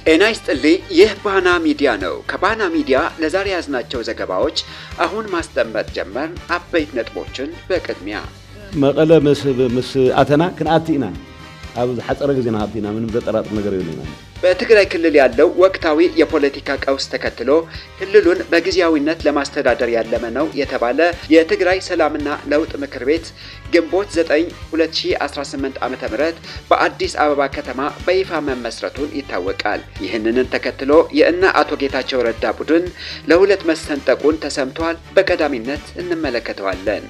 ጤና ይስጥልኝ። ይህ ባና ሚዲያ ነው። ከባና ሚዲያ ለዛሬ ያዝናቸው ዘገባዎች አሁን ማስደመጥ ጀመርን። አበይት ነጥቦችን በቅድሚያ መቀለ ምስ አተና ክንአቲና አብ ሐጸረ ጊዜና አቲና ምንም ዘጠራጥር ነገር የለንም። በትግራይ ክልል ያለው ወቅታዊ የፖለቲካ ቀውስ ተከትሎ ክልሉን በጊዜያዊነት ለማስተዳደር ያለመ ነው የተባለ የትግራይ ሰላምና ለውጥ ምክር ቤት ግንቦት 9 2018 ዓ.ም በአዲስ አበባ ከተማ በይፋ መመስረቱን ይታወቃል። ይህንን ተከትሎ የእነ አቶ ጌታቸው ረዳ ቡድን ለሁለት መሰንጠቁን ተሰምቷል። በቀዳሚነት እንመለከተዋለን።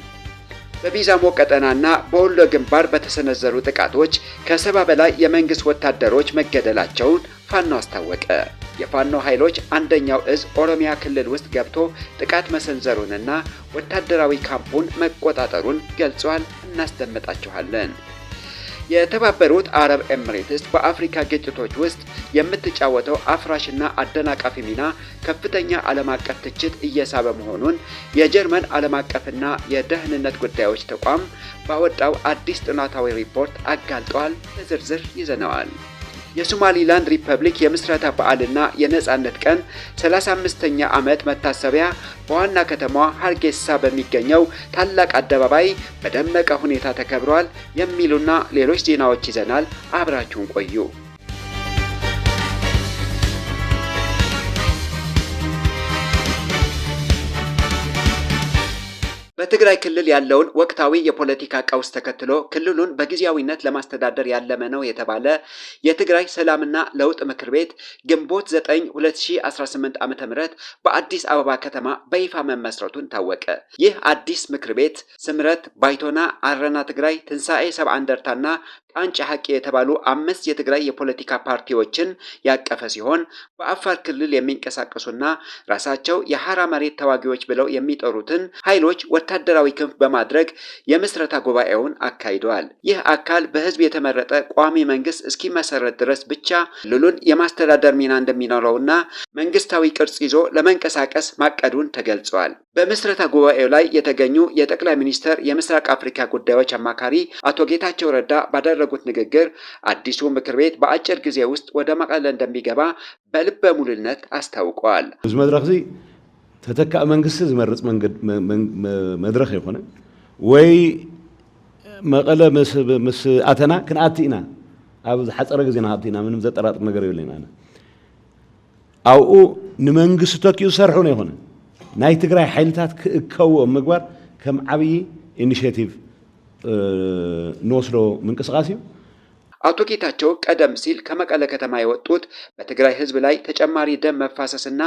በቢዛሞ ቀጠናና በወሎ ግንባር በተሰነዘሩ ጥቃቶች ከ70 በላይ የመንግስት ወታደሮች መገደላቸውን ፋኖ አስታወቀ። የፋኖ ኃይሎች አንደኛው እዝ ኦሮሚያ ክልል ውስጥ ገብቶ ጥቃት መሰንዘሩንና ወታደራዊ ካምፑን መቆጣጠሩን ገልጿል። እናስደምጣችኋለን። የተባበሩት አረብ ኤሚሬትስ በአፍሪካ ግጭቶች ውስጥ የምትጫወተው አፍራሽና አደናቃፊ ሚና ከፍተኛ ዓለም አቀፍ ትችት እየሳበ መሆኑን የጀርመን ዓለም አቀፍና የደህንነት ጉዳዮች ተቋም ባወጣው አዲስ ጥናታዊ ሪፖርት አጋልጧል። በዝርዝር ይዘነዋል። የሶማሊላንድ ሪፐብሊክ የምስረታ በዓልና የነጻነት ቀን 35ኛ ዓመት መታሰቢያ በዋና ከተማዋ ሀርጌሳ በሚገኘው ታላቅ አደባባይ በደመቀ ሁኔታ ተከብሯል። የሚሉና ሌሎች ዜናዎች ይዘናል። አብራችሁን ቆዩ። በትግራይ ክልል ያለውን ወቅታዊ የፖለቲካ ቀውስ ተከትሎ ክልሉን በጊዜያዊነት ለማስተዳደር ያለመ ነው የተባለ የትግራይ ሰላምና ለውጥ ምክር ቤት ግንቦት 9 2018 ዓ.ም በአዲስ አበባ ከተማ በይፋ መመስረቱን ታወቀ። ይህ አዲስ ምክር ቤት ስምረት፣ ባይቶና፣ አረና ትግራይ፣ ትንሳኤ ሰብዓ እንደርታና ቃንጫ ሐቂ የተባሉ 5 የትግራይ የፖለቲካ ፓርቲዎችን ያቀፈ ሲሆን በአፋር ክልል የሚንቀሳቀሱና ራሳቸው የሐራ መሬት ተዋጊዎች ብለው የሚጠሩትን ኃይሎች ወታደራዊ ክንፍ በማድረግ የምስረታ ጉባኤውን አካሂደዋል። ይህ አካል በህዝብ የተመረጠ ቋሚ መንግስት እስኪመሰረት ድረስ ብቻ ክልሉን የማስተዳደር ሚና እንደሚኖረውና መንግስታዊ ቅርጽ ይዞ ለመንቀሳቀስ ማቀዱን ተገልጿል። በምስረታ ጉባኤው ላይ የተገኙ የጠቅላይ ሚኒስትር የምስራቅ አፍሪካ ጉዳዮች አማካሪ አቶ ጌታቸው ረዳ ባደረጉት ንግግር አዲሱ ምክር ቤት በአጭር ጊዜ ውስጥ ወደ መቀለ እንደሚገባ በልበ ሙሉነት አስታውቀዋል። እዚ መድረክ እዚ ተተካእ መንግስት ዝመርጽ መድረክ ይኾነ ወይ መቀለ ምስ አተና ክንአቲና ኣብ ሐጸረ ጊዜና አቲና ምንም ዘጠራጥር ነገር የለንም። ኣብኡ ንመንግስት ተኪኡ ሰርሑ ነው ይኾነ ናይ ትግራይ ኃይልታት ክእከው ምግባር ከም ዓብይ ኢኒሺየቲቭ ንወስዶ ምንቅስቃሴ። አቶ ጌታቸው ቀደም ሲል ከመቀለ ከተማ የወጡት በትግራይ ህዝብ ላይ ተጨማሪ ደም መፋሰስና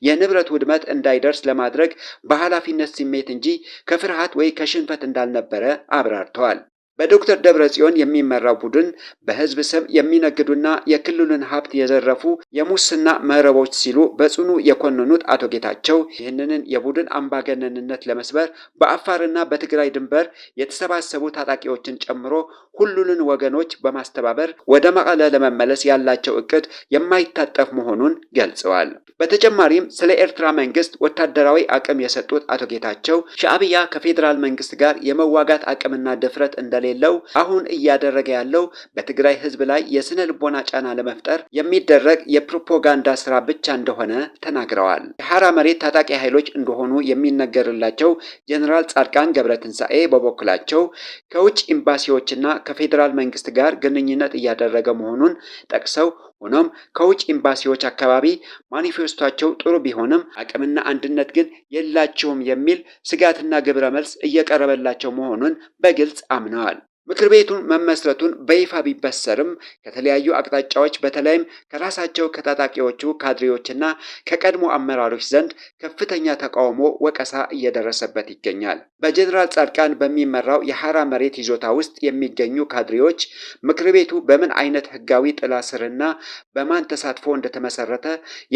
የንብረት ውድመት እንዳይደርስ ለማድረግ በኃላፊነት ስሜት እንጂ ከፍርሃት ወይ ከሽንፈት እንዳልነበረ አብራርተዋል። በዶክተር ደብረጽዮን የሚመራው ቡድን በህዝብ ስም የሚነግዱና የክልሉን ሀብት የዘረፉ የሙስና መረቦች ሲሉ በጽኑ የኮነኑት አቶ ጌታቸው ይህንን የቡድን አምባገነንነት ለመስበር በአፋርና በትግራይ ድንበር የተሰባሰቡ ታጣቂዎችን ጨምሮ ሁሉንም ወገኖች በማስተባበር ወደ መቀለ ለመመለስ ያላቸው እቅድ የማይታጠፍ መሆኑን ገልጸዋል። በተጨማሪም ስለ ኤርትራ መንግስት ወታደራዊ አቅም የሰጡት አቶ ጌታቸው ሻዕቢያ ከፌዴራል መንግስት ጋር የመዋጋት አቅምና ድፍረት እንደሌለው አሁን እያደረገ ያለው በትግራይ ህዝብ ላይ የስነ ልቦና ጫና ለመፍጠር የሚደረግ የፕሮፓጋንዳ ስራ ብቻ እንደሆነ ተናግረዋል። የሐራ መሬት ታጣቂ ኃይሎች እንደሆኑ የሚነገርላቸው ጀነራል ጻድቃን ገብረትንሳኤ በበኩላቸው ከውጭ ኤምባሲዎችና ከፌዴራል መንግስት ጋር ግንኙነት እያደረገ መሆኑን ጠቅሰው ሆኖም ከውጭ ኤምባሲዎች አካባቢ ማኒፌስቶቸው ጥሩ ቢሆንም አቅምና አንድነት ግን የላቸውም የሚል ስጋትና ግብረ መልስ እየቀረበላቸው መሆኑን በግልጽ አምነዋል። ምክር ቤቱን መመስረቱን በይፋ ቢበሰርም ከተለያዩ አቅጣጫዎች በተለይም ከራሳቸው ከታጣቂዎቹ ካድሬዎችና ከቀድሞ አመራሮች ዘንድ ከፍተኛ ተቃውሞ፣ ወቀሳ እየደረሰበት ይገኛል። በጀነራል ጻድቃን በሚመራው የሐራ መሬት ይዞታ ውስጥ የሚገኙ ካድሬዎች ምክር ቤቱ በምን አይነት ህጋዊ ጥላ ስርና በማን ተሳትፎ እንደተመሰረተ፣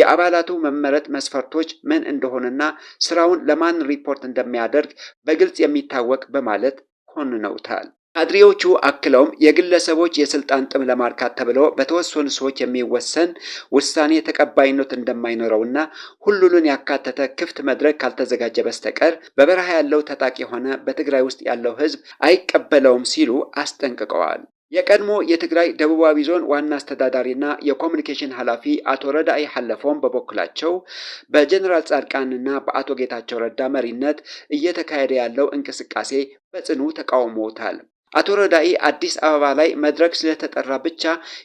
የአባላቱ መመረጥ መስፈርቶች ምን እንደሆነና ስራውን ለማን ሪፖርት እንደሚያደርግ በግልጽ የሚታወቅ በማለት ኮንነውታል። ካድሬዎቹ አክለውም የግለሰቦች የስልጣን ጥም ለማርካት ተብሎ በተወሰኑ ሰዎች የሚወሰን ውሳኔ ተቀባይነት እንደማይኖረውና ሁሉን ያካተተ ክፍት መድረክ ካልተዘጋጀ በስተቀር በበረሃ ያለው ታጣቂ ሆነ በትግራይ ውስጥ ያለው ህዝብ አይቀበለውም ሲሉ አስጠንቅቀዋል። የቀድሞ የትግራይ ደቡባዊ ዞን ዋና አስተዳዳሪና የኮሚኒኬሽን ኃላፊ አቶ ረዳኢ ሐለፎም በበኩላቸው በጀነራል ጻድቃንና በአቶ ጌታቸው ረዳ መሪነት እየተካሄደ ያለው እንቅስቃሴ በጽኑ ተቃውመውታል። አቶ ረዳኢ አዲስ አበባ ላይ መድረክ ስለተጠራ ብቻ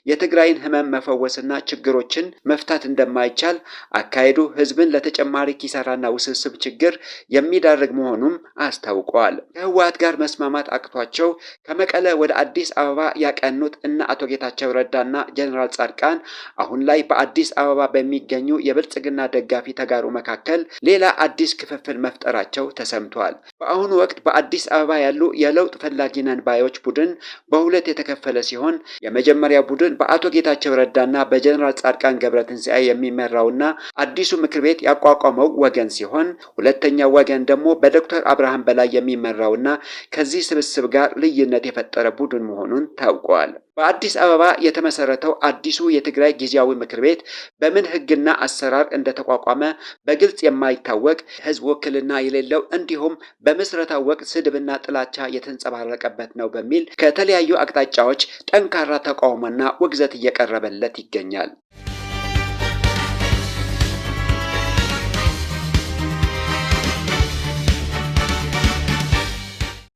የትግራይን ህመም መፈወስና ችግሮችን መፍታት እንደማይቻል፣ አካሄዱ ህዝብን ለተጨማሪ ኪሳራና ውስብስብ ችግር የሚዳርግ መሆኑም አስታውቀዋል። ከህወሓት ጋር መስማማት አቅቷቸው ከመቀለ ወደ አዲስ አበባ ያቀኑት እነ አቶ ጌታቸው ረዳና ጀነራል ጻድቃን አሁን ላይ በአዲስ አበባ በሚገኙ የብልጽግና ደጋፊ ተጋሩ መካከል ሌላ አዲስ ክፍፍል መፍጠራቸው ተሰምቷል። በአሁኑ ወቅት በአዲስ አበባ ያሉ የለውጥ ፈላጊ ነን ባዮች ቡድን በሁለት የተከፈለ ሲሆን የመጀመሪያ ቡድን በአቶ ጌታቸው ረዳና በጀነራል ጻድቃን ገብረትንሳኤ የሚመራውና አዲሱ ምክር ቤት ያቋቋመው ወገን ሲሆን ሁለተኛው ወገን ደግሞ በዶክተር አብርሃም በላይ የሚመራውና ከዚህ ስብስብ ጋር ልዩነት የፈጠረ ቡድን መሆኑን ታውቋል። በአዲስ አበባ የተመሰረተው አዲሱ የትግራይ ጊዜያዊ ምክር ቤት በምን ህግና አሰራር እንደተቋቋመ በግልጽ የማይታወቅ ህዝብ ውክልና የሌለው እንዲሁም በምስረታው ወቅት ስድብና ጥላቻ የተንጸባረቀበት ነው በሚል ከተለያዩ አቅጣጫዎች ጠንካራ ተቃውሞና ውግዘት እየቀረበለት ይገኛል።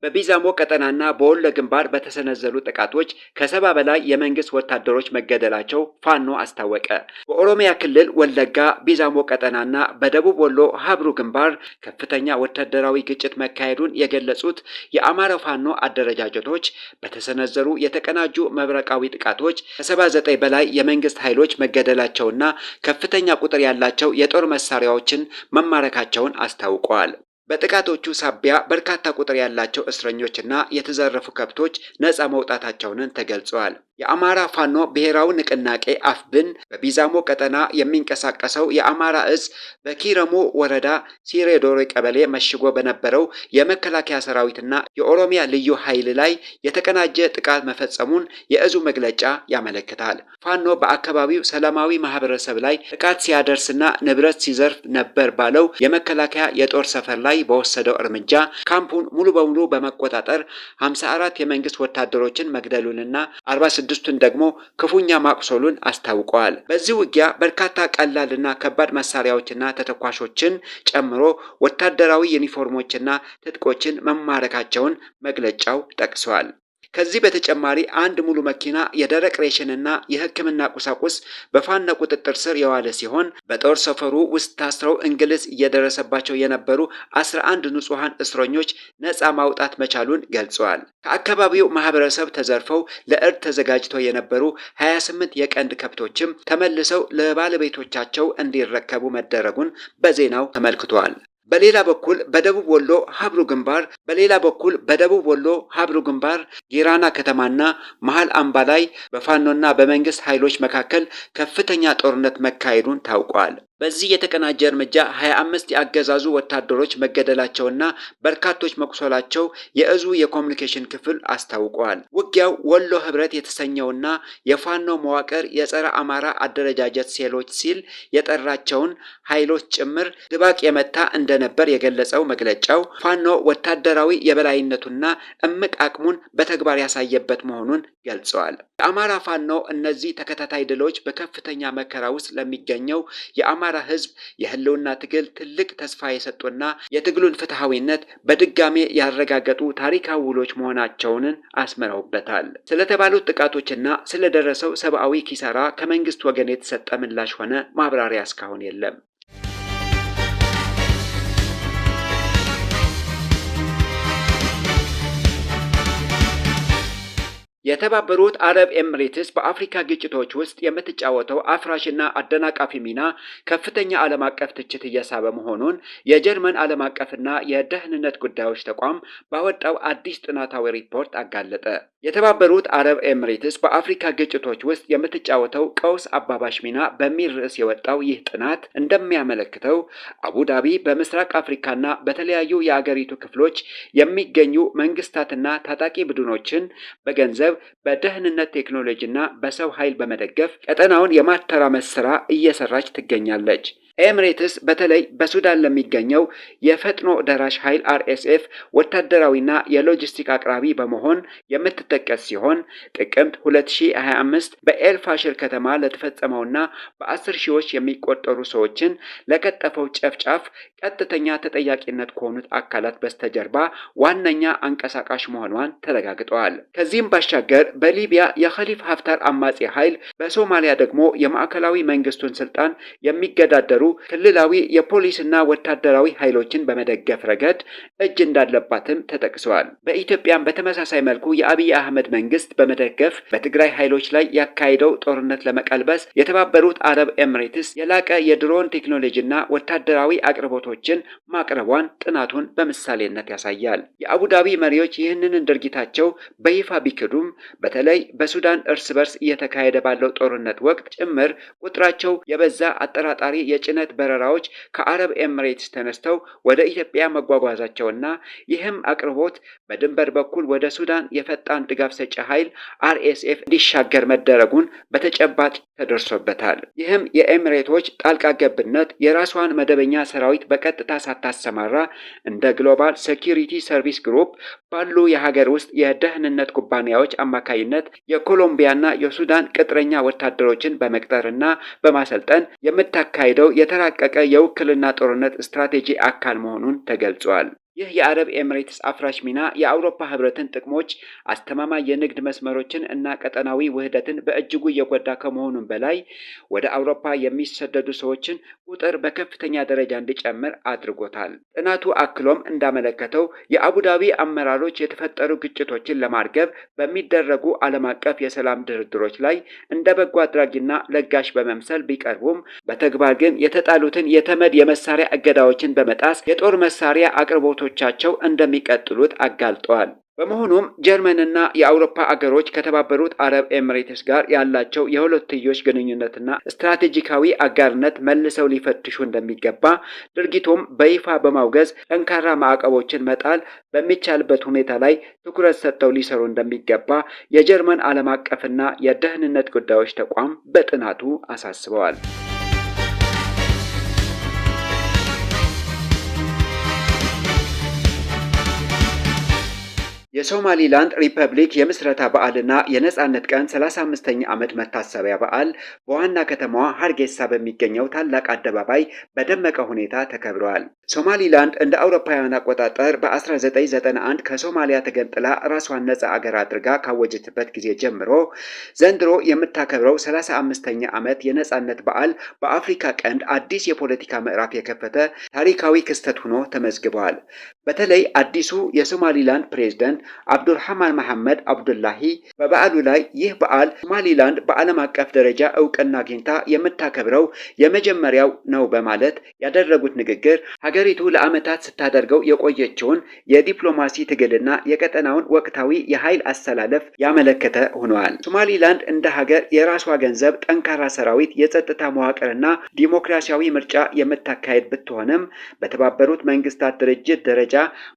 በቢዛሞ ቀጠናና በወሎ ግንባር በተሰነዘሩ ጥቃቶች ከ70 በላይ የመንግስት ወታደሮች መገደላቸው ፋኖ አስታወቀ። በኦሮሚያ ክልል ወለጋ ቢዛሞ ቀጠናና በደቡብ ወሎ ሀብሩ ግንባር ከፍተኛ ወታደራዊ ግጭት መካሄዱን የገለጹት የአማራ ፋኖ አደረጃጀቶች በተሰነዘሩ የተቀናጁ መብረቃዊ ጥቃቶች ከ79 በላይ የመንግስት ኃይሎች መገደላቸውና ከፍተኛ ቁጥር ያላቸው የጦር መሳሪያዎችን መማረካቸውን አስታውቀዋል። በጥቃቶቹ ሳቢያ በርካታ ቁጥር ያላቸው እስረኞችና የተዘረፉ ከብቶች ነፃ መውጣታቸውን ተገልጸዋል። የአማራ ፋኖ ብሔራዊ ንቅናቄ አፍብን በቢዛሞ ቀጠና የሚንቀሳቀሰው የአማራ እዝ በኪረሙ ወረዳ ሲሬዶሬ ቀበሌ መሽጎ በነበረው የመከላከያ ሰራዊትና የኦሮሚያ ልዩ ኃይል ላይ የተቀናጀ ጥቃት መፈጸሙን የእዙ መግለጫ ያመለክታል። ፋኖ በአካባቢው ሰላማዊ ማህበረሰብ ላይ ጥቃት ሲያደርስና ንብረት ሲዘርፍ ነበር ባለው የመከላከያ የጦር ሰፈር ላይ በወሰደው እርምጃ ካምፑን ሙሉ በሙሉ በመቆጣጠር 54 የመንግስት ወታደሮችን መግደሉንና 46ቱን ደግሞ ክፉኛ ማቁሰሉን አስታውቀዋል። በዚህ ውጊያ በርካታ ቀላልና ከባድ መሳሪያዎችና ተተኳሾችን ጨምሮ ወታደራዊ ዩኒፎርሞችና ትጥቆችን መማረካቸውን መግለጫው ጠቅሷል። ከዚህ በተጨማሪ አንድ ሙሉ መኪና የደረቅ ሬሽንና የሕክምና ቁሳቁስ በፋኖ ቁጥጥር ስር የዋለ ሲሆን በጦር ሰፈሩ ውስጥ ታስረው እንግልት እየደረሰባቸው የነበሩ 11 ንጹሃን እስረኞች ነፃ ማውጣት መቻሉን ገልጸዋል። ከአካባቢው ማህበረሰብ ተዘርፈው ለእርድ ተዘጋጅተው የነበሩ 28 የቀንድ ከብቶችም ተመልሰው ለባለቤቶቻቸው እንዲረከቡ መደረጉን በዜናው ተመልክቷል። በሌላ በኩል በደቡብ ወሎ ሀብሩ ግንባር ጊራና ከተማና መሃል አምባ ላይ በፋኖና በመንግስት ኃይሎች መካከል ከፍተኛ ጦርነት መካሄዱን ታውቋል። በዚህ የተቀናጀ እርምጃ 25 የአገዛዙ ወታደሮች መገደላቸውና በርካቶች መቁሰላቸው የእዙ የኮሚኒኬሽን ክፍል አስታውቋል። ውጊያው ወሎ ህብረት የተሰኘውና የፋኖ መዋቅር የጸረ አማራ አደረጃጀት ሴሎች ሲል የጠራቸውን ኃይሎች ጭምር ድባቅ የመታ እንደነበር የገለጸው መግለጫው ፋኖ ወታደራዊ የበላይነቱና እምቅ አቅሙን በተግባር ያሳየበት መሆኑን ገልጸዋል። የአማራ ፋኖ እነዚህ ተከታታይ ድሎች በከፍተኛ መከራ ውስጥ ለሚገኘው የአማራ ህዝብ የህልውና ትግል ትልቅ ተስፋ የሰጡና የትግሉን ፍትሐዊነት በድጋሜ ያረጋገጡ ታሪካዊ ውሎች መሆናቸውን አስምረውበታል። ስለተባሉት ጥቃቶችና ስለደረሰው ሰብአዊ ኪሳራ ከመንግስት ወገን የተሰጠ ምላሽ ሆነ ማብራሪያ እስካሁን የለም። የተባበሩት አረብ ኤምሬትስ በአፍሪካ ግጭቶች ውስጥ የምትጫወተው አፍራሽና አደናቃፊ ሚና ከፍተኛ ዓለም አቀፍ ትችት እየሳበ መሆኑን የጀርመን ዓለም አቀፍና የደህንነት ጉዳዮች ተቋም ባወጣው አዲስ ጥናታዊ ሪፖርት አጋለጠ። የተባበሩት አረብ ኤምሬትስ በአፍሪካ ግጭቶች ውስጥ የምትጫወተው ቀውስ አባባሽ ሚና በሚል ርዕስ የወጣው ይህ ጥናት እንደሚያመለክተው አቡዳቢ በምስራቅ አፍሪካና በተለያዩ የአገሪቱ ክፍሎች የሚገኙ መንግስታትና ታጣቂ ቡድኖችን በገንዘብ በደህንነት ቴክኖሎጂና በሰው ኃይል በመደገፍ ቀጠናውን የማተራመስ ስራ እየሰራች ትገኛለች። ኤምሬትስ በተለይ በሱዳን ለሚገኘው የፈጥኖ ደራሽ ኃይል RSF ወታደራዊና የሎጂስቲክ አቅራቢ በመሆን የምትጠቀስ ሲሆን ጥቅምት 2025 በኤልፋሽር ከተማ ለተፈጸመውና በ10 ሺዎች የሚቆጠሩ ሰዎችን ለቀጠፈው ጨፍጫፍ ቀጥተኛ ተጠያቂነት ከሆኑት አካላት በስተጀርባ ዋነኛ አንቀሳቃሽ መሆኗን ተረጋግጧል። ከዚህም ባሻገር በሊቢያ የኸሊፋ ሀፍታር አማጺ ኃይል፣ በሶማሊያ ደግሞ የማዕከላዊ መንግስቱን ስልጣን የሚገዳደሩ ክልላዊ የፖሊስና ወታደራዊ ኃይሎችን በመደገፍ ረገድ እጅ እንዳለባትም ተጠቅሰዋል። በኢትዮጵያም በተመሳሳይ መልኩ የአብይ አህመድ መንግስት በመደገፍ በትግራይ ኃይሎች ላይ ያካሄደው ጦርነት ለመቀልበስ የተባበሩት አረብ ኤምሬትስ የላቀ የድሮን ቴክኖሎጂና ወታደራዊ አቅርቦቶችን ማቅረቧን ጥናቱን በምሳሌነት ያሳያል። የአቡዳቢ መሪዎች ይህንን ድርጊታቸው በይፋ ቢክዱም በተለይ በሱዳን እርስ በርስ እየተካሄደ ባለው ጦርነት ወቅት ጭምር ቁጥራቸው የበዛ አጠራጣሪ የጭነት በረራዎች ከአረብ ኤምሬትስ ተነስተው ወደ ኢትዮጵያ መጓጓዛቸውና ይህም አቅርቦት በድንበር በኩል ወደ ሱዳን የፈጣን ድጋፍ ሰጪ ኃይል RSF እንዲሻገር መደረጉን በተጨባጭ ተደርሶበታል። ይህም የኤምሬቶች ጣልቃ ገብነት የራሷን መደበኛ ሰራዊት በቀጥታ ሳታሰማራ እንደ ግሎባል ሴኩሪቲ ሰርቪስ ግሩፕ ባሉ የሀገር ውስጥ የደህንነት ኩባንያዎች አማካይነት የኮሎምቢያና የሱዳን ቅጥረኛ ወታደሮችን በመቅጠርና በማሰልጠን የምታካሂደው የተራቀቀ የውክልና ጦርነት ስትራቴጂ አካል መሆኑን ተገልጿል። ይህ የአረብ ኤምሬትስ አፍራሽ ሚና የአውሮፓ ህብረትን ጥቅሞች፣ አስተማማኝ የንግድ መስመሮችን እና ቀጠናዊ ውህደትን በእጅጉ እየጎዳ ከመሆኑም በላይ ወደ አውሮፓ የሚሰደዱ ሰዎችን ቁጥር በከፍተኛ ደረጃ እንዲጨምር አድርጎታል። ጥናቱ አክሎም እንዳመለከተው የአቡዳቢ አመራሮች የተፈጠሩ ግጭቶችን ለማርገብ በሚደረጉ ዓለም አቀፍ የሰላም ድርድሮች ላይ እንደ በጎ አድራጊና ለጋሽ በመምሰል ቢቀርቡም በተግባር ግን የተጣሉትን የተመድ የመሳሪያ እገዳዎችን በመጣስ የጦር መሳሪያ አቅርቦቶቻቸው እንደሚቀጥሉት አጋልጠዋል። በመሆኑም ጀርመንና የአውሮፓ አገሮች ከተባበሩት አረብ ኤምሬትስ ጋር ያላቸው የሁለትዮሽ ግንኙነትና ስትራቴጂካዊ አጋርነት መልሰው ሊፈትሹ እንደሚገባ፣ ድርጊቱም በይፋ በማውገዝ ጠንካራ ማዕቀቦችን መጣል በሚቻልበት ሁኔታ ላይ ትኩረት ሰጥተው ሊሰሩ እንደሚገባ የጀርመን ዓለም አቀፍና የደህንነት ጉዳዮች ተቋም በጥናቱ አሳስበዋል። የሶማሊላንድ ሪፐብሊክ የምስረታ በዓልና የነጻነት ቀን 35ኛ ዓመት መታሰቢያ በዓል በዋና ከተማዋ ሀርጌሳ በሚገኘው ታላቅ አደባባይ በደመቀ ሁኔታ ተከብረዋል። ሶማሊላንድ እንደ አውሮፓውያን አቆጣጠር በ1991 ከሶማሊያ ተገንጥላ ራሷን ነጻ አገር አድርጋ ካወጀችበት ጊዜ ጀምሮ ዘንድሮ የምታከብረው 35ኛ ዓመት የነጻነት በዓል በአፍሪካ ቀንድ አዲስ የፖለቲካ ምዕራፍ የከፈተ ታሪካዊ ክስተት ሆኖ ተመዝግበዋል። በተለይ አዲሱ የሶማሊላንድ ፕሬዝዳንት አብዱልራህማን መሐመድ አብዱላሂ በበዓሉ ላይ ይህ በዓል ሶማሊላንድ በዓለም አቀፍ ደረጃ እውቅና አግኝታ የምታከብረው የመጀመሪያው ነው በማለት ያደረጉት ንግግር ሀገሪቱ ለዓመታት ስታደርገው የቆየችውን የዲፕሎማሲ ትግልና የቀጠናውን ወቅታዊ የኃይል አሰላለፍ ያመለከተ ሆነዋል። ሶማሊላንድ እንደ ሀገር የራሷ ገንዘብ፣ ጠንካራ ሰራዊት፣ የጸጥታ መዋቅርና ዲሞክራሲያዊ ምርጫ የምታካሄድ ብትሆንም በተባበሩት መንግስታት ድርጅት ደረጃ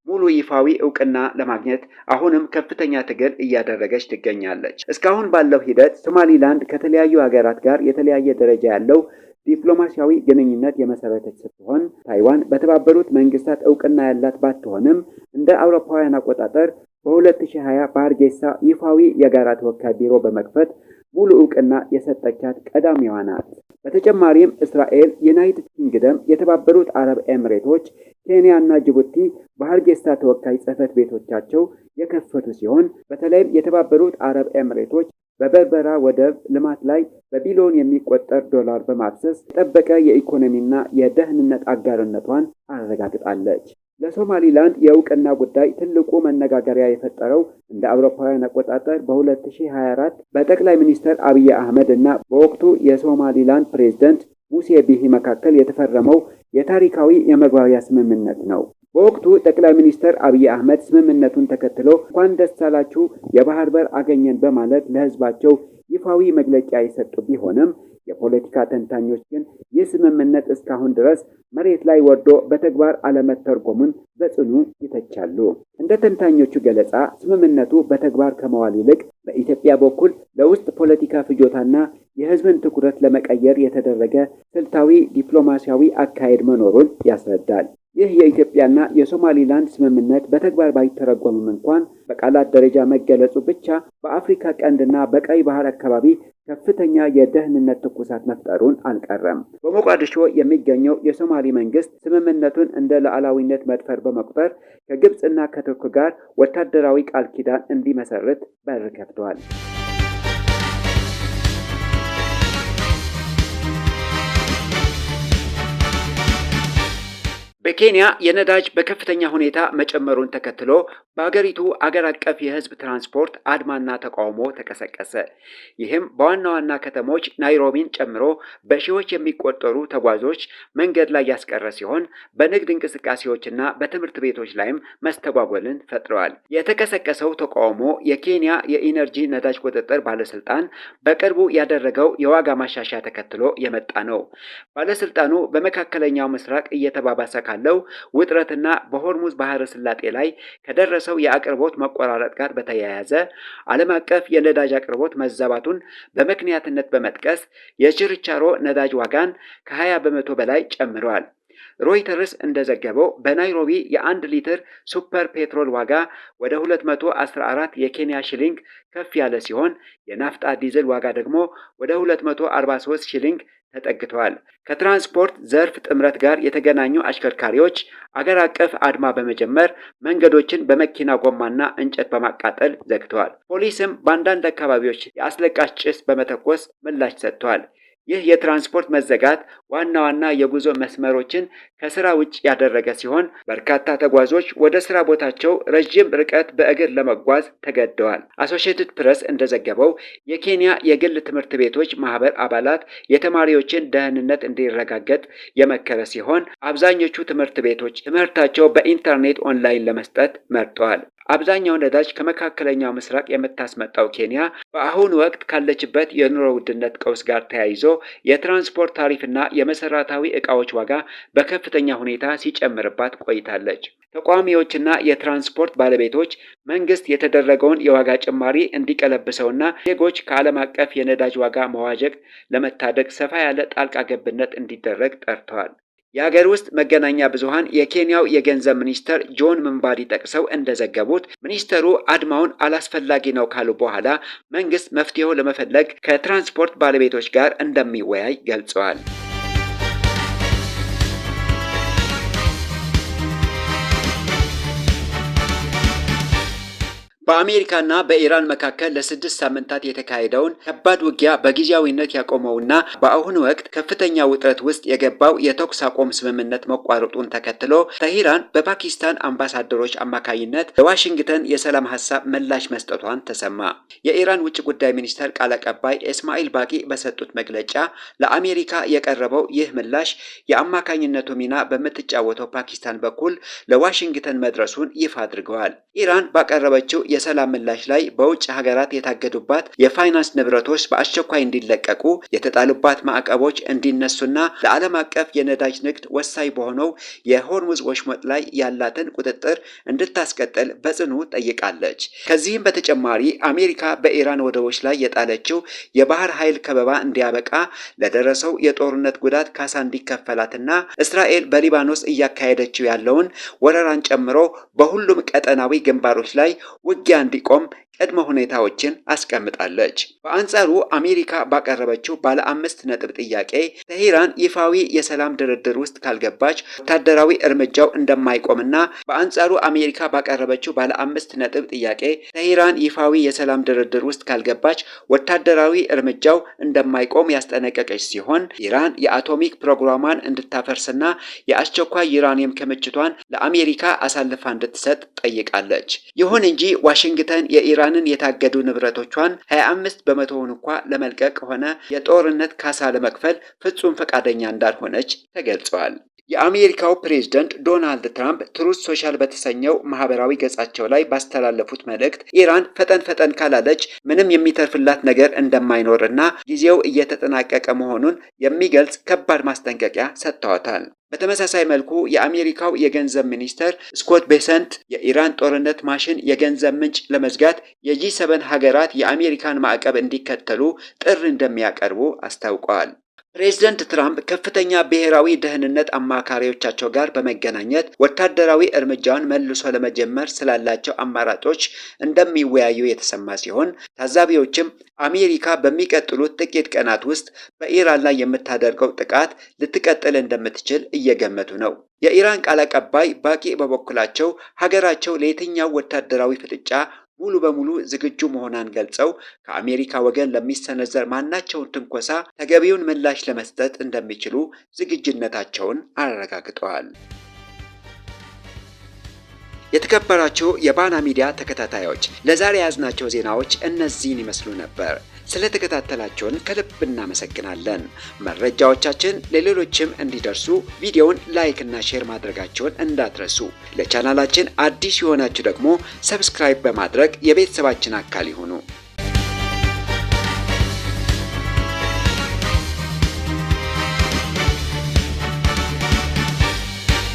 ሙሉ ይፋዊ እውቅና ለማግኘት አሁንም ከፍተኛ ትግል እያደረገች ትገኛለች። እስካሁን ባለው ሂደት ሶማሊላንድ ከተለያዩ ሀገራት ጋር የተለያየ ደረጃ ያለው ዲፕሎማሲያዊ ግንኙነት የመሰረተች ስትሆን ታይዋን በተባበሩት መንግስታት እውቅና ያላት ባትሆንም እንደ አውሮፓውያን አቆጣጠር በ2020 በሀርጌሳ ይፋዊ የጋራ ተወካይ ቢሮ በመክፈት ሙሉ እውቅና የሰጠቻት ቀዳሚዋ ናት። በተጨማሪም እስራኤል፣ ዩናይትድ ኪንግደም፣ የተባበሩት አረብ ኤምሬቶች፣ ኬንያ እና ጅቡቲ በሀርጌሳ ተወካይ ጽህፈት ቤቶቻቸው የከፈቱ ሲሆን በተለይም የተባበሩት አረብ ኤምሬቶች በበርበራ ወደብ ልማት ላይ በቢሊዮን የሚቆጠር ዶላር በማፍሰስ የጠበቀ የኢኮኖሚና የደህንነት አጋርነቷን አረጋግጣለች። ለሶማሊላንድ የእውቅና ጉዳይ ትልቁ መነጋገሪያ የፈጠረው እንደ አውሮፓውያን አቆጣጠር በ2024 በጠቅላይ ሚኒስትር አብይ አህመድ እና በወቅቱ የሶማሊላንድ ፕሬዝዳንት ሙሴ ቢሂ መካከል የተፈረመው የታሪካዊ የመግባቢያ ስምምነት ነው። በወቅቱ ጠቅላይ ሚኒስትር አብይ አህመድ ስምምነቱን ተከትሎ እንኳን ደስ አላችሁ የባህር በር አገኘን በማለት ለህዝባቸው ይፋዊ መግለጫ የሰጡ ቢሆንም የፖለቲካ ተንታኞች ግን ይህ ስምምነት እስካሁን ድረስ መሬት ላይ ወርዶ በተግባር አለመተርጎሙን በጽኑ ይተቻሉ። እንደ ተንታኞቹ ገለጻ ስምምነቱ በተግባር ከመዋል ይልቅ በኢትዮጵያ በኩል ለውስጥ ፖለቲካ ፍጆታና የህዝብን ትኩረት ለመቀየር የተደረገ ስልታዊ ዲፕሎማሲያዊ አካሄድ መኖሩን ያስረዳል። ይህ የኢትዮጵያና የሶማሊላንድ ስምምነት በተግባር ባይተረጎምም እንኳን በቃላት ደረጃ መገለጹ ብቻ በአፍሪካ ቀንድና በቀይ ባህር አካባቢ ከፍተኛ የደህንነት ትኩሳት መፍጠሩን አልቀረም። በሞቃዲሾ የሚገኘው የሶማሊ መንግስት ስምምነቱን እንደ ሉዓላዊነት መድፈር በመቁጠር ከግብፅና ከቱርክ ጋር ወታደራዊ ቃል ኪዳን እንዲመሰርት በር ከፍተዋል። በኬንያ የነዳጅ በከፍተኛ ሁኔታ መጨመሩን ተከትሎ በሀገሪቱ አገር አቀፍ የህዝብ ትራንስፖርት አድማና ተቃውሞ ተቀሰቀሰ። ይህም በዋና ዋና ከተሞች ናይሮቢን ጨምሮ በሺዎች የሚቆጠሩ ተጓዦች መንገድ ላይ ያስቀረ ሲሆን በንግድ እንቅስቃሴዎችና በትምህርት ቤቶች ላይም መስተጓጎልን ፈጥረዋል። የተቀሰቀሰው ተቃውሞ የኬንያ የኢነርጂ ነዳጅ ቁጥጥር ባለስልጣን በቅርቡ ያደረገው የዋጋ ማሻሻያ ተከትሎ የመጣ ነው። ባለስልጣኑ በመካከለኛው ምስራቅ እየተባባሰ ካለው ውጥረትና በሆርሙዝ ባህረ ሰላጤ ላይ ከደረሰው የአቅርቦት መቆራረጥ ጋር በተያያዘ ዓለም አቀፍ የነዳጅ አቅርቦት መዛባቱን በምክንያትነት በመጥቀስ የችርቻሮ ነዳጅ ዋጋን ከ20 በመቶ በላይ ጨምሯል። ሮይተርስ እንደዘገበው በናይሮቢ የ1 ሊትር ሱፐር ፔትሮል ዋጋ ወደ 214 የኬንያ ሽሊንግ ከፍ ያለ ሲሆን የናፍጣ ዲዝል ዋጋ ደግሞ ወደ 243 ሽሊንግ ተጠግተዋል። ከትራንስፖርት ዘርፍ ጥምረት ጋር የተገናኙ አሽከርካሪዎች አገር አቀፍ አድማ በመጀመር መንገዶችን በመኪና ጎማና እንጨት በማቃጠል ዘግተዋል። ፖሊስም በአንዳንድ አካባቢዎች የአስለቃሽ ጭስ በመተኮስ ምላሽ ሰጥቷል። ይህ የትራንስፖርት መዘጋት ዋና ዋና የጉዞ መስመሮችን ከስራ ውጭ ያደረገ ሲሆን በርካታ ተጓዦች ወደ ስራ ቦታቸው ረጅም ርቀት በእግር ለመጓዝ ተገደዋል። አሶሺየትድ ፕሬስ እንደዘገበው የኬንያ የግል ትምህርት ቤቶች ማህበር አባላት የተማሪዎችን ደህንነት እንዲረጋገጥ የመከረ ሲሆን አብዛኞቹ ትምህርት ቤቶች ትምህርታቸው በኢንተርኔት ኦንላይን ለመስጠት መርጠዋል። አብዛኛው ነዳጅ ከመካከለኛው ምስራቅ የምታስመጣው ኬንያ በአሁኑ ወቅት ካለችበት የኑሮ ውድነት ቀውስ ጋር ተያይዞ የትራንስፖርት ታሪፍና የመሰረታዊ ዕቃዎች ዋጋ በከፍተኛ ሁኔታ ሲጨምርባት ቆይታለች። ተቋሚዎችና የትራንስፖርት ባለቤቶች መንግስት የተደረገውን የዋጋ ጭማሪ እንዲቀለብሰውና ዜጎች ከዓለም አቀፍ የነዳጅ ዋጋ መዋዠቅ ለመታደግ ሰፋ ያለ ጣልቃ ገብነት እንዲደረግ ጠርተዋል። የሀገር ውስጥ መገናኛ ብዙሃን የኬንያው የገንዘብ ሚኒስተር ጆን ምንባዲ ጠቅሰው እንደዘገቡት ሚኒስተሩ አድማውን አላስፈላጊ ነው ካሉ በኋላ መንግስት መፍትሄው ለመፈለግ ከትራንስፖርት ባለቤቶች ጋር እንደሚወያይ ገልጸዋል። በአሜሪካና በኢራን መካከል ለ6 ሳምንታት የተካሄደውን ከባድ ውጊያ በጊዜያዊነት ያቆመውና በአሁኑ ወቅት ከፍተኛ ውጥረት ውስጥ የገባው የተኩስ አቁም ስምምነት መቋረጡን ተከትሎ ተሂራን በፓኪስታን አምባሳደሮች አማካኝነት ለዋሽንግተን የሰላም ሀሳብ ምላሽ መስጠቷን ተሰማ። የኢራን ውጭ ጉዳይ ሚኒስቴር ቃል አቀባይ እስማኤል ባቂ በሰጡት መግለጫ ለአሜሪካ የቀረበው ይህ ምላሽ የአማካኝነቱ ሚና በምትጫወተው ፓኪስታን በኩል ለዋሽንግተን መድረሱን ይፋ አድርገዋል። ኢራን ባቀረበችው የሰላም ምላሽ ላይ በውጭ ሀገራት የታገዱባት የፋይናንስ ንብረቶች በአስቸኳይ እንዲለቀቁ፣ የተጣሉባት ማዕቀቦች እንዲነሱና ለዓለም አቀፍ የነዳጅ ንግድ ወሳኝ በሆነው የሆርሙዝ ወሽመጥ ላይ ያላትን ቁጥጥር እንድታስቀጥል በጽኑ ጠይቃለች። ከዚህም በተጨማሪ አሜሪካ በኢራን ወደቦች ላይ የጣለችው የባህር ኃይል ከበባ እንዲያበቃ፣ ለደረሰው የጦርነት ጉዳት ካሳ እንዲከፈላትና እስራኤል በሊባኖስ እያካሄደችው ያለውን ወረራን ጨምሮ በሁሉም ቀጠናዊ ግንባሮች ላይ ውጊያ እንዲቆም ቅድመ ሁኔታዎችን አስቀምጣለች። በአንጻሩ አሜሪካ ባቀረበችው ባለ 5 ነጥብ ጥያቄ ተሂራን ይፋዊ የሰላም ድርድር ውስጥ ካልገባች ወታደራዊ እርምጃው እንደማይቆምና በአንጻሩ አሜሪካ ባቀረበችው ባለ 5 ነጥብ ጥያቄ ተሂራን ይፋዊ የሰላም ድርድር ውስጥ ካልገባች ወታደራዊ እርምጃው እንደማይቆም ያስጠነቀቀች ሲሆን ኢራን የአቶሚክ ፕሮግራሟን እንድታፈርስና የአስቸኳይ ዩራኒየም ክምችቷን ለአሜሪካ አሳልፋ እንድትሰጥ ጠይቃለች። ይሁን እንጂ ዋሽንግተን የኢራንን የታገዱ ንብረቶቿን 25 በመቶውን እንኳ ለመልቀቅ ሆነ የጦርነት ካሳ ለመክፈል ፍጹም ፈቃደኛ እንዳልሆነች ተገልጿል። የአሜሪካው ፕሬዝዳንት ዶናልድ ትራምፕ ትሩዝ ሶሻል በተሰኘው ማህበራዊ ገጻቸው ላይ ባስተላለፉት መልእክት ኢራን ፈጠን ካላለች ምንም የሚተርፍላት ነገር እንደማይኖርና ጊዜው እየተጠናቀቀ መሆኑን የሚገልጽ ከባድ ማስጠንቀቂያ ሰጥተዋታል። በተመሳሳይ መልኩ የአሜሪካው የገንዘብ ሚኒስተር ስኮት ቤሰንት የኢራን ጦርነት ማሽን የገንዘብ ምንጭ ለመዝጋት የጂ7 ሀገራት የአሜሪካን ማዕቀብ እንዲከተሉ ጥሪ እንደሚያቀርቡ አስታውቀዋል። ፕሬዝዳንት ትራምፕ ከፍተኛ ብሔራዊ ደህንነት አማካሪዎቻቸው ጋር በመገናኘት ወታደራዊ እርምጃውን መልሶ ለመጀመር ስላላቸው አማራጮች እንደሚወያዩ የተሰማ ሲሆን ታዛቢዎችም አሜሪካ በሚቀጥሉት ጥቂት ቀናት ውስጥ በኢራን ላይ የምታደርገው ጥቃት ልትቀጥል እንደምትችል እየገመቱ ነው። የኢራን ቃል አቀባይ ባቂ በበኩላቸው ሀገራቸው ለየትኛው ወታደራዊ ፍጥጫ ሙሉ በሙሉ ዝግጁ መሆኗን ገልጸው ከአሜሪካ ወገን ለሚሰነዘር ማናቸውን ትንኮሳ ተገቢውን ምላሽ ለመስጠት እንደሚችሉ ዝግጁነታቸውን አረጋግጠዋል። የተከበራችሁ የባና ሚዲያ ተከታታዮች ለዛሬ ያዝናቸው ዜናዎች እነዚህን ይመስሉ ነበር። ስለተከታተላችሁን ከልብ እናመሰግናለን። መረጃዎቻችን ለሌሎችም እንዲደርሱ ቪዲዮውን ላይክ እና ሼር ማድረጋችሁን እንዳትረሱ። ለቻናላችን አዲስ የሆናችሁ ደግሞ ሰብስክራይብ በማድረግ የቤተሰባችን አካል ይሁኑ።